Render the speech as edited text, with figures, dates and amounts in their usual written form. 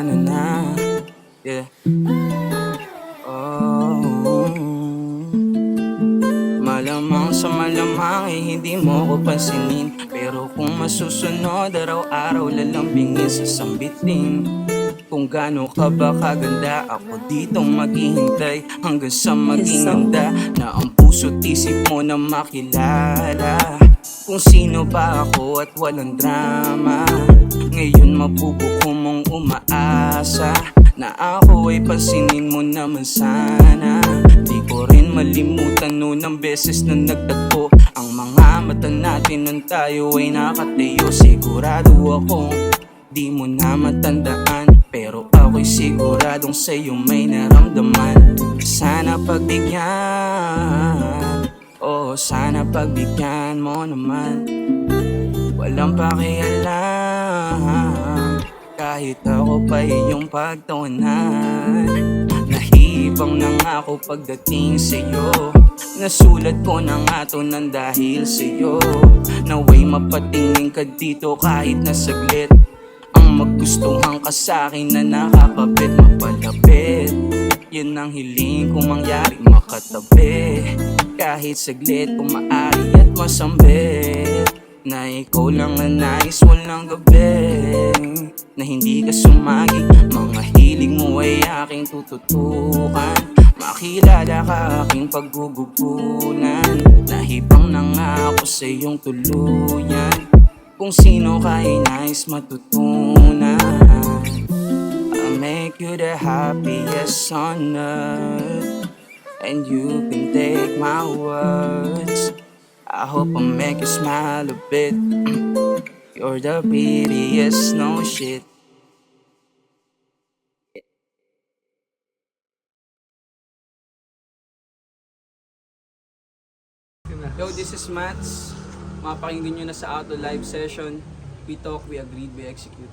sana na. Yeah. Oh, malamang sa malamang ay hindi mo ko pansinin. Pero kung masusunod araw-araw lalambingin sa sambitin. Kung gaano ka ba kaganda, ako ditong maghihintay hanggang sa maging handa na ang puso't isip mo na makilala kung sino ba ako at walang drama. Ngayon mabubuko mong umaasa na ako ay pansinin mo naman sana. Di ko rin malimutan noon ang beses na nagtagpo ang mga mata natin nang tayo ay nakatayo. Sigurado ako di mo na matandaan, pero ako'y siguradong sa'yo may naramdaman. Sana pagbigyan, oh sana pagbigyan mo naman. Walang pakialam, kahit ako pa iyong pagtawanan. Nahibang na nga ako pagdating sa'yo, nasulat ko na nga to nang dahil sa'yo. Naway mapatingin ka dito kahit na saglit, ang maggustuhan ka sa'kin na nakakapit mapalapit. Yun ang hiling kong mangyari makatabi, kahit saglit kung maaari at masambit. Na ikaw lang ang nais walang gabi, na hindi ka sumagi, mga hiling mo ay aking tututukan. Makilala ka aking paggugugulan, nahibang na nga ako sa iyong tuluyan. Kung sino ka ay nais matutunan, I'll make you the happiest on earth, and you can take my words. I hope I make you smile a bit. You're the prettiest, no shit. Yo, this is Mats. Mapakinggan nyo na sa Auto Live Session. We talk, we agreed, we execute.